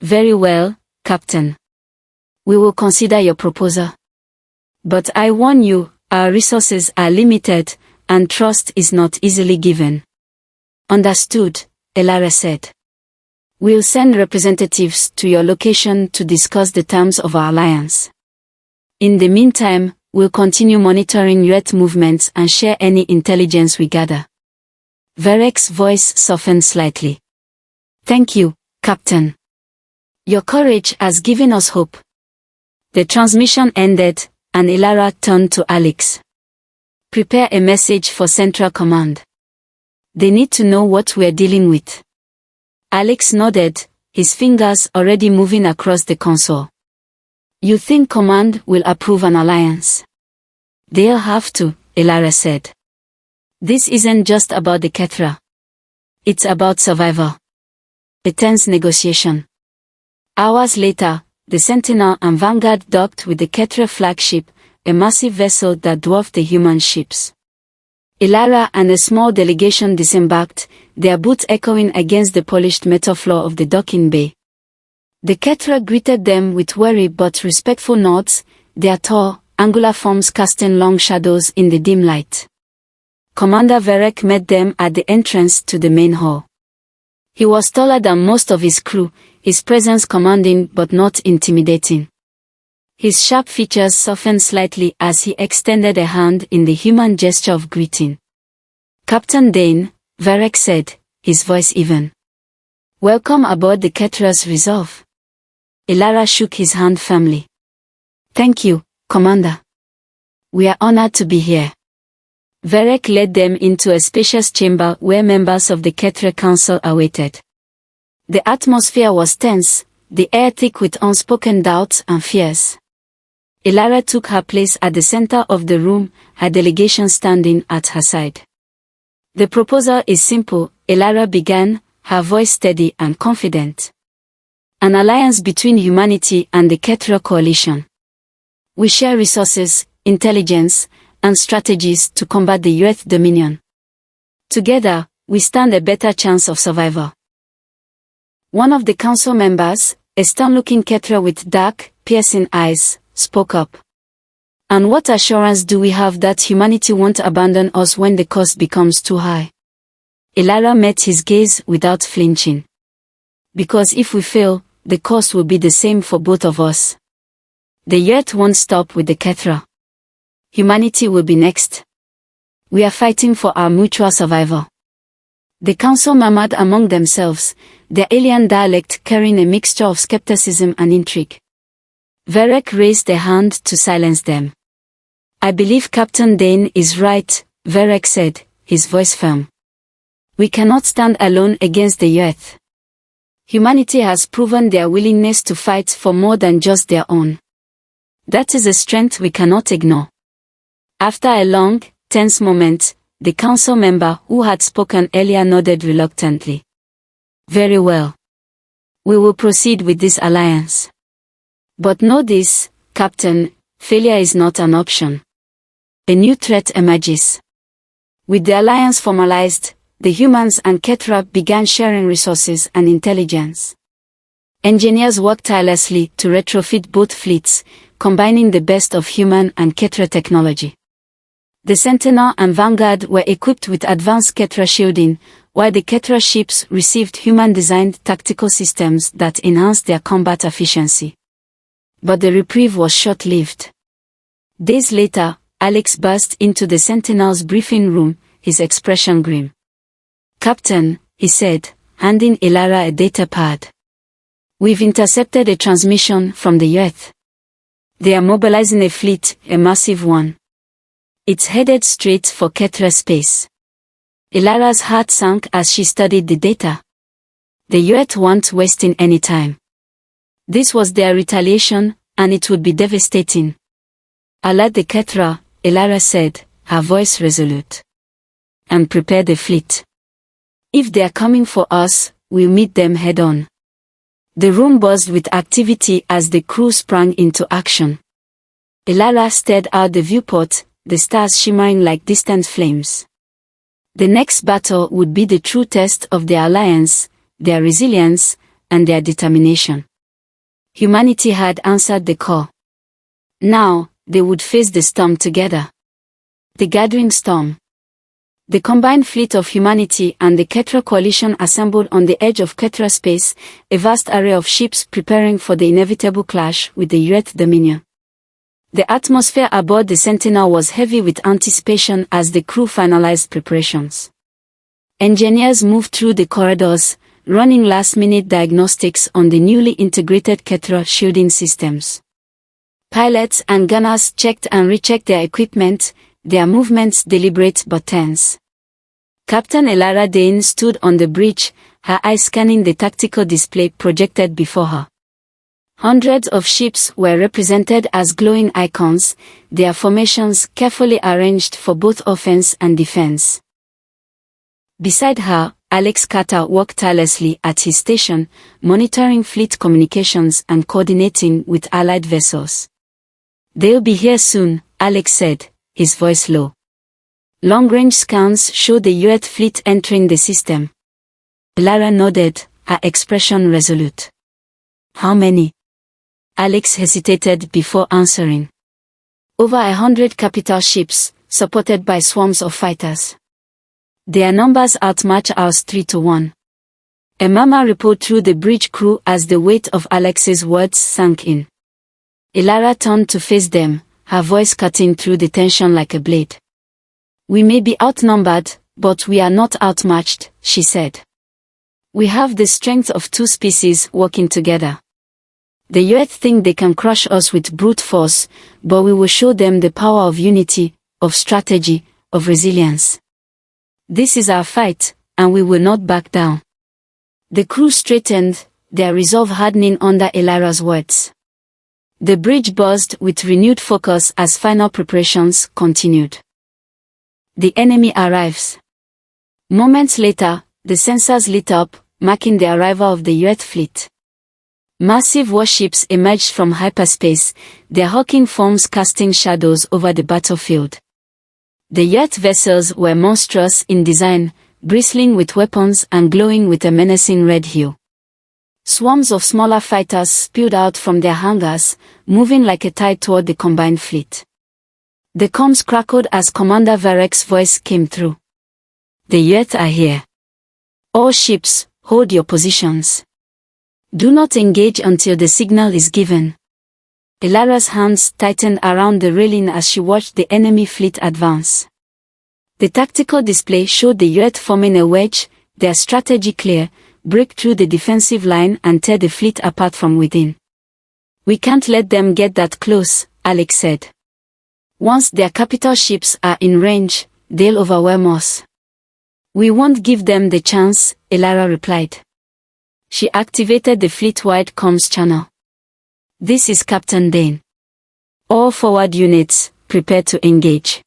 A: "Very well, Captain. We will consider your proposal. But I warn you, our resources are limited, and trust is not easily given." "Understood," Elara said. "We'll send representatives to your location to discuss the terms of our alliance. In the meantime, we'll continue monitoring youth movements and share any intelligence we gather." Verek's voice softened slightly. "Thank you, Captain. Your courage has given us hope." The transmission ended, and Elara turned to Alex. "Prepare a message for Central Command. They need to know what we're dealing with." Alex nodded, his fingers already moving across the console. "You think Command will approve an alliance?" "They'll have to," Elara said. "This isn't just about the Ketra. It's about survival." A tense negotiation. Hours later, the Sentinel and Vanguard docked with the Ketra flagship, a massive vessel that dwarfed the human ships. Elara and a small delegation disembarked, their boots echoing against the polished metal floor of the docking bay. The Ketra greeted them with wary but respectful nods, their tall, angular forms casting long shadows in the dim light. Commander Verek met them at the entrance to the main hall. He was taller than most of his crew, his presence commanding but not intimidating. His sharp features softened slightly as he extended a hand in the human gesture of greeting. "Captain Dane," Verek said, his voice even. "Welcome aboard the Ketra's Resolve." Elara shook his hand firmly. "Thank you, Commander. We are honored to be here." Verek led them into a spacious chamber where members of the Ketra Council awaited. The atmosphere was tense, the air thick with unspoken doubts and fears. Elara took her place at the center of the room, her delegation standing at her side. The proposal is simple, Elara began, her voice steady and confident. An alliance between humanity and the Ketra coalition. We share resources, intelligence, and strategies to combat the Earth dominion. Together, we stand a better chance of survival. One of the council members, a stern-looking Ketra with dark, piercing eyes, spoke up. And what assurance do we have that humanity won't abandon us when the cost becomes too high? Elara met his gaze without flinching. Because if we fail, the cost will be the same for both of us. The Earth won't stop with the Ketra. Humanity will be next. We are fighting for our mutual survival. The council murmured among themselves, their alien dialect carrying a mixture of skepticism and intrigue. Verek raised a hand to silence them. I believe Captain Dane is right, Verek said, his voice firm. We cannot stand alone against the Earth. Humanity has proven their willingness to fight for more than just their own. That is a strength we cannot ignore. After a long, tense moment, the council member who had spoken earlier nodded reluctantly. Very well. We will proceed with this alliance. But know this, Captain, failure is not an option. A new threat emerges. With the alliance formalized, the humans and Ketra began sharing resources and intelligence. Engineers worked tirelessly to retrofit both fleets, combining the best of human and Ketra technology. The Sentinel and Vanguard were equipped with advanced Ketra shielding, while the Ketra ships received human-designed tactical systems that enhanced their combat efficiency. But the reprieve was short-lived. Days later, Alex burst into the Sentinel's briefing room, his expression grim. Captain, he said, handing Elara a data pad. We've intercepted a transmission from the Earth. They are mobilizing a fleet, a massive one. It's headed straight for Ketra space. Elara's heart sank as she studied the data. The Earth weren't wasting any time. This was their retaliation, and it would be devastating. Alert the Ketra, Elara said, her voice resolute. And prepare the fleet. If they are coming for us, we'll meet them head-on. The room buzzed with activity as the crew sprang into action. Elara stared out the viewport, the stars shimmering like distant flames. The next battle would be the true test of their alliance, their resilience, and their determination. Humanity had answered the call. Now, they would face the storm together. The gathering storm. The combined fleet of humanity and the Ketra coalition assembled on the edge of Ketra space, a vast array of ships preparing for the inevitable clash with the Earth dominion. The atmosphere aboard the Sentinel was heavy with anticipation as the crew finalized preparations. Engineers moved through the corridors, running last-minute diagnostics on the newly integrated Ketra shielding systems. Pilots and gunners checked and rechecked their equipment, their movements deliberate but tense. Captain Elara Dane stood on the bridge, her eyes scanning the tactical display projected before her. Hundreds of ships were represented as glowing icons, their formations carefully arranged for both offense and defense. Beside her, Alex Carter worked tirelessly at his station, monitoring fleet communications and coordinating with allied vessels. They'll be here soon, Alex said, his voice low. Long-range scans showed the Earth fleet entering the system. Lara nodded, her expression resolute. How many? Alex hesitated before answering. Over 100 capital ships, supported by swarms of fighters. Their numbers outmatch ours 3-1. A murmur rippled through the bridge crew as the weight of Alex's words sank in. Elara turned to face them, her voice cutting through the tension like a blade. We may be outnumbered, but we are not outmatched, she said. We have the strength of two species working together. The Earth think they can crush us with brute force, but we will show them the power of unity, of strategy, of resilience. This is our fight, and we will not back down. The crew straightened, their resolve hardening under Elara's words. The bridge buzzed with renewed focus as final preparations continued. The enemy arrives. Moments later, the sensors lit up, marking the arrival of the U.S. fleet. Massive warships emerged from hyperspace, their hulking forms casting shadows over the battlefield. The yacht vessels were monstrous in design, bristling with weapons and glowing with a menacing red hue. Swarms of smaller fighters spewed out from their hangars, moving like a tide toward the combined fleet. The comms crackled as Commander Varek's voice came through. The yachts are here. All ships, hold your positions. Do not engage until the signal is given. Ilara's hands tightened around the railing as she watched the enemy fleet advance. The tactical display showed the yacht forming a wedge, their strategy clear, break through the defensive line and tear the fleet apart from within. We can't let them get that close, Alex said. Once their capital ships are in range, they'll overwhelm us. We won't give them the chance, Ilara replied. She activated the fleet-wide comms channel. This is Captain Dane. All forward units, prepare to engage.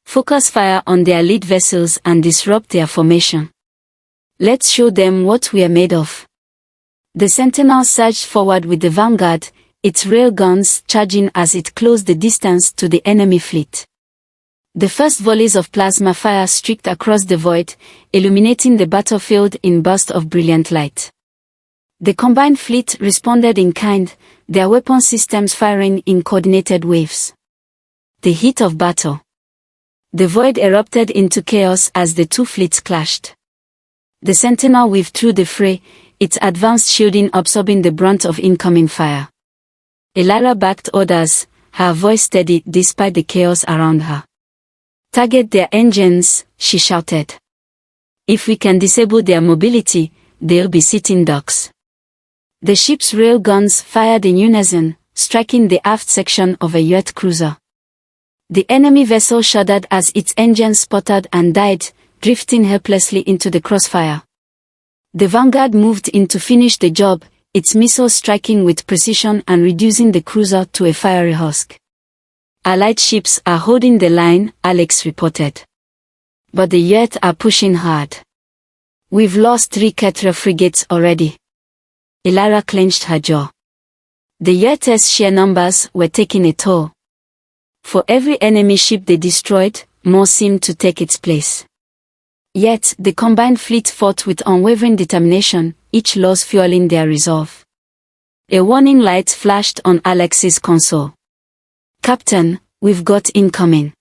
A: Focus fire on their lead vessels and disrupt their formation. Let's show them what we are made of. The Sentinel surged forward with the Vanguard, its rail guns charging as it closed the distance to the enemy fleet. The first volleys of plasma fire streaked across the void, illuminating the battlefield in bursts of brilliant light. The combined fleet responded in kind, their weapon systems firing in coordinated waves. The heat of battle. The void erupted into chaos as the two fleets clashed. The Sentinel weaved through the fray, its advanced shielding absorbing the brunt of incoming fire. Ilara backed orders, her voice steady despite the chaos around her. Target their engines, she shouted. If we can disable their mobility, they'll be sitting ducks. The ship's rail guns fired in unison, striking the aft section of a yacht cruiser. The enemy vessel shuddered as its engines sputtered and died, drifting helplessly into the crossfire. The Vanguard moved in to finish the job, its missiles striking with precision and reducing the cruiser to a fiery husk. Allied ships are holding the line, Alex reported. But the yachts are pushing hard. We've lost 3 Ketra frigates already. Ilara clenched her jaw. The yachts' sheer numbers were taking a toll. For every enemy ship they destroyed, more seemed to take its place. Yet, the combined fleet fought with unwavering determination, each loss fueling their resolve. A warning light flashed on Alex's console. Captain, we've got incoming.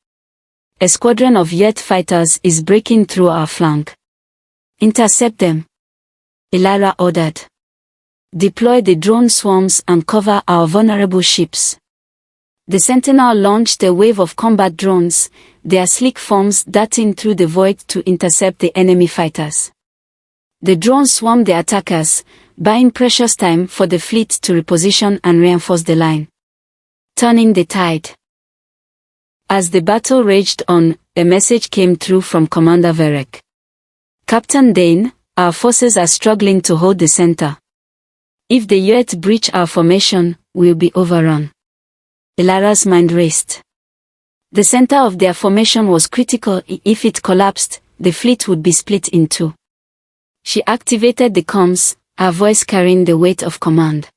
A: A squadron of yacht fighters is breaking through our flank. Intercept them. Ilara ordered. Deploy the drone swarms and cover our vulnerable ships. The Sentinel launched a wave of combat drones, their sleek forms darting through the void to intercept the enemy fighters. The drones swarmed the attackers, buying precious time for the fleet to reposition and reinforce the line. Turning the tide. As the battle raged on, a message came through from Commander Varek. Captain Dane, our forces are struggling to hold the center. If the yachts breach our formation, we'll be overrun. Ilara's mind raced. The center of their formation was critical. If it collapsed, the fleet would be split in two. She activated the comms, her voice carrying the weight of command.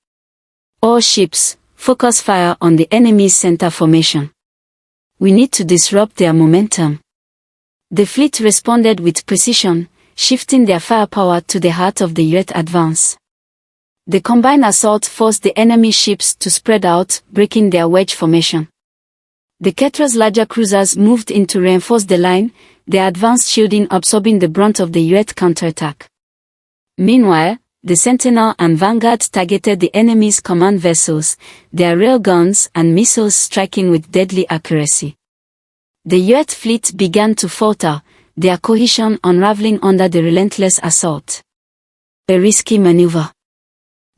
A: All ships, focus fire on the enemy's center formation. We need to disrupt their momentum. The fleet responded with precision, shifting their firepower to the heart of the yacht advance. The combined assault forced the enemy ships to spread out, breaking their wedge formation. The Ketra's larger cruisers moved in to reinforce the line, their advanced shielding absorbing the brunt of the yacht counterattack. Meanwhile, the Sentinel and Vanguard targeted the enemy's command vessels, their rail guns and missiles striking with deadly accuracy. The yacht fleet began to falter, their cohesion unraveling under the relentless assault. A risky maneuver.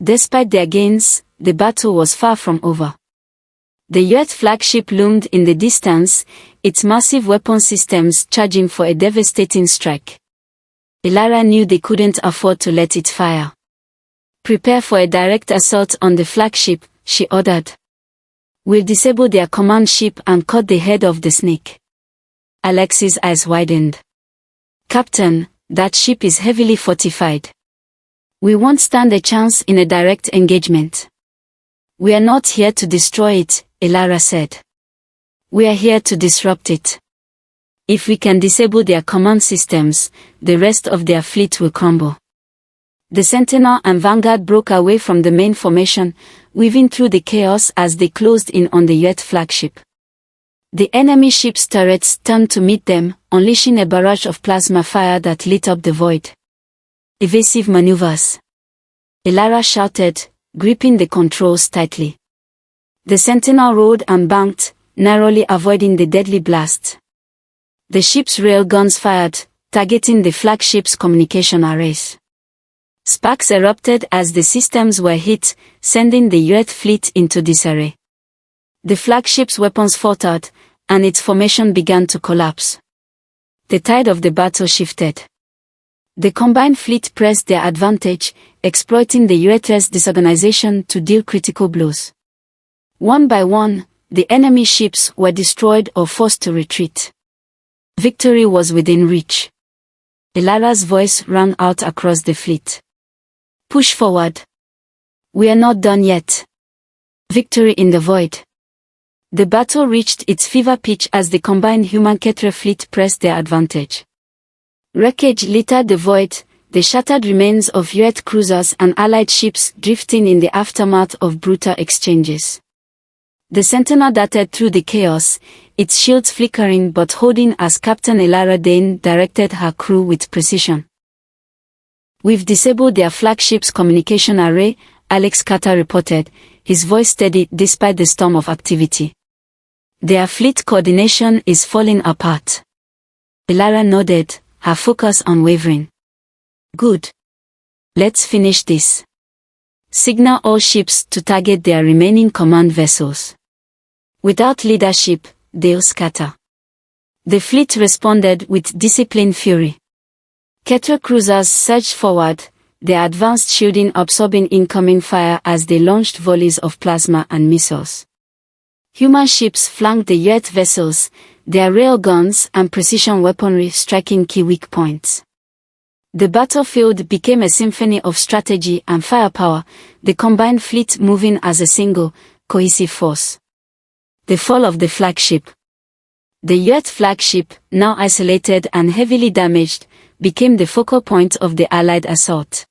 A: Despite their gains, the battle was far from over. The yacht flagship loomed in the distance, its massive weapon systems charging for a devastating strike. Ilara knew they couldn't afford to let it fire. Prepare for a direct assault on the flagship, she ordered. We'll disable their command ship and cut the head of the snake. Alex's eyes widened. Captain, that ship is heavily fortified. We won't stand a chance in a direct engagement. We are not here to destroy it, Elara said. We are here to disrupt it. If we can disable their command systems, the rest of their fleet will crumble. The Sentinel and Vanguard broke away from the main formation, weaving through the chaos as they closed in on the Yuet flagship. The enemy ship's turrets turned to meet them, unleashing a barrage of plasma fire that lit up the void. Evasive maneuvers. Elara shouted, gripping the controls tightly. The Sentinel rode and banked, narrowly avoiding the deadly blast. The ship's rail guns fired, targeting the flagship's communication arrays. Sparks erupted as the systems were hit, sending the Yuet fleet into disarray. The flagship's weapons faltered, and its formation began to collapse. The tide of the battle shifted. The combined fleet pressed their advantage, exploiting the Yuet's disorganization to deal critical blows. One by one, the enemy ships were destroyed or forced to retreat. Victory was within reach. Elara's voice rang out across the fleet. Push forward. We are not done yet. Victory in the void. The battle reached its fever pitch as the combined human-Ketra fleet pressed their advantage. Wreckage littered the void, the shattered remains of Yuet cruisers and allied ships drifting in the aftermath of brutal exchanges. The Sentinel darted through the chaos, its shields flickering but holding as Captain Elara Dane directed her crew with precision. We've disabled their flagship's communication array, Alex Carter reported, his voice steady despite the storm of activity. Their fleet coordination is falling apart. Elara nodded, her focus unwavering. Good. Let's finish this. Signal all ships to target their remaining command vessels. Without leadership, they'll scatter. The fleet responded with disciplined fury. Ketra cruisers surged forward, their advanced shielding absorbing incoming fire as they launched volleys of plasma and missiles. Human ships flanked the Yuet vessels, their rail guns and precision weaponry striking key weak points. The battlefield became a symphony of strategy and firepower, the combined fleet moving as a single, cohesive force. The fall of the flagship. The Yuet flagship, now isolated and heavily damaged, became the focal point of the Allied assault.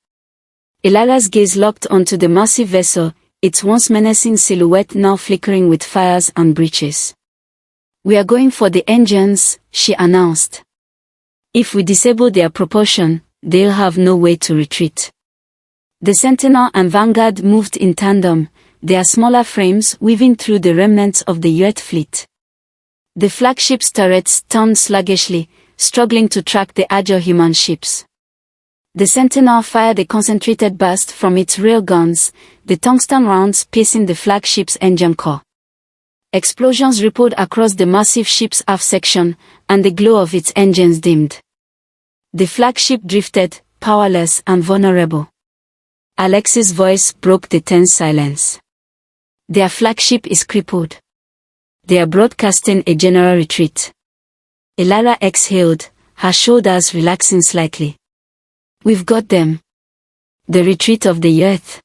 A: Elara's gaze locked onto the massive vessel, its once menacing silhouette now flickering with fires and breaches. We are going for the engines, she announced. If we disable their propulsion, they'll have no way to retreat. The Sentinel and Vanguard moved in tandem, their smaller frames weaving through the remnants of the Yuet fleet. The flagship's turrets turned sluggishly, struggling to track the agile human ships. The Sentinel fired a concentrated burst from its rail guns, the tungsten rounds piercing the flagship's engine core. Explosions rippled across the massive ship's aft section, and the glow of its engines dimmed. The flagship drifted, powerless and vulnerable. Alex's voice broke the tense silence. Their flagship is crippled. They are broadcasting a general retreat. Elara exhaled, her shoulders relaxing slightly. We've got them. The retreat of the Yuet.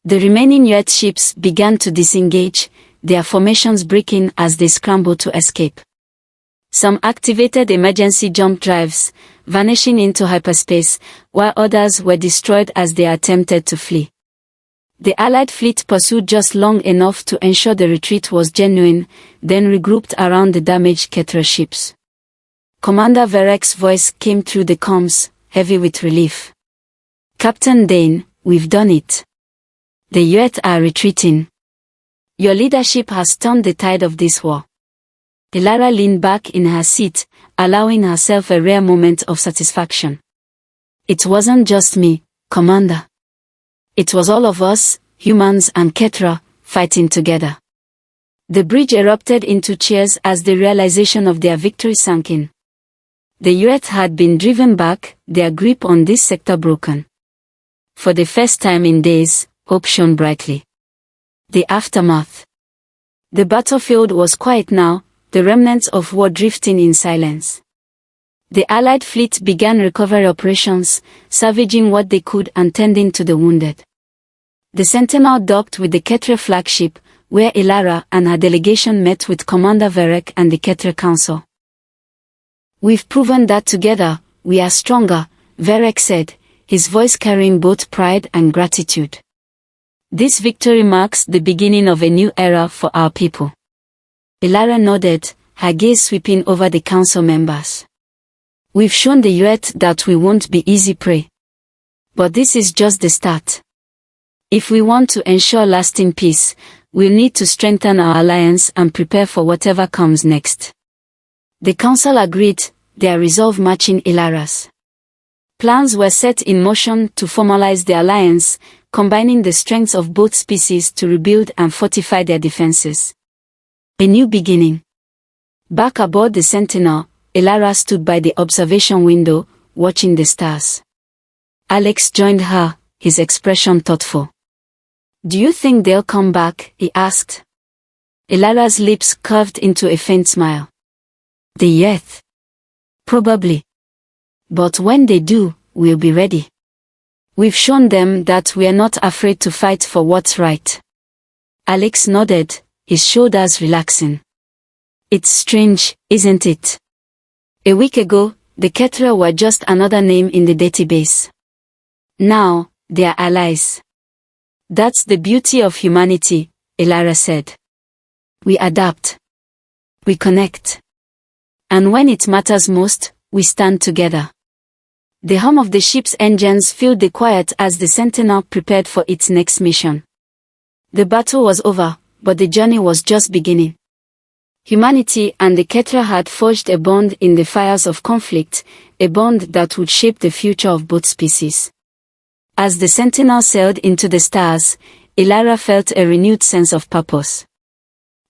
A: The remaining Yuet ships began to disengage, their formations breaking as they scrambled to escape. Some activated emergency jump drives, vanishing into hyperspace, while others were destroyed as they attempted to flee. The Allied fleet pursued just long enough to ensure the retreat was genuine, then regrouped around the damaged Ketra ships. Commander Verek's voice came through the comms, heavy with relief. Captain Dane, we've done it. The Yuet are retreating. Your leadership has turned the tide of this war. Elara leaned back in her seat, allowing herself a rare moment of satisfaction. It wasn't just me, Commander. It was all of us, humans and Ketra, fighting together. The bridge erupted into cheers as the realization of their victory sank in. The Yuet had been driven back, their grip on this sector broken. For the first time in days, hope shone brightly. The aftermath. The battlefield was quiet now, the remnants of war drifting in silence. The Allied fleet began recovery operations, salvaging what they could and tending to the wounded. The Sentinel docked with the Ketre flagship, where Ilara and her delegation met with Commander Verek and the Ketre Council. "We've proven that together, we are stronger," Verek said, his voice carrying both pride and gratitude. "This victory marks the beginning of a new era for our people." Ilara nodded, her gaze sweeping over the council members. "We've shown the youth that we won't be easy prey. But this is just the start. If we want to ensure lasting peace, we'll need to strengthen our alliance and prepare for whatever comes next." The council agreed, their resolve matching Ilara's. Plans were set in motion to formalize the alliance, combining the strengths of both species to rebuild and fortify their defenses. A new beginning. Back aboard the Sentinel, Ilara stood by the observation window, watching the stars. Alex joined her, his expression thoughtful. "Do you think they'll come back?" he asked. Ilara's lips curved into a faint smile. "The youth? Probably. But when they do, we'll be ready. We've shown them that we're not afraid to fight for what's right." Alex nodded, his shoulders relaxing. "It's strange, isn't it? A week ago, the Ketre were just another name in the database. Now, they're allies. That's the beauty of humanity," Ilara said. "We adapt. We connect. And when it matters most, we stand together." The hum of the ship's engines filled the quiet as the Sentinel prepared for its next mission. The battle was over, but the journey was just beginning. Humanity and the Ketre had forged a bond in the fires of conflict, a bond that would shape the future of both species. As the Sentinel sailed into the stars, Ilara felt a renewed sense of purpose.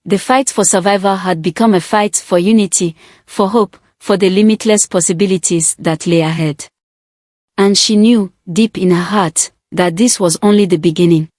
A: The fight for survival had become a fight for unity, for hope, for the limitless possibilities that lay ahead. And she knew, deep in her heart, that this was only the beginning.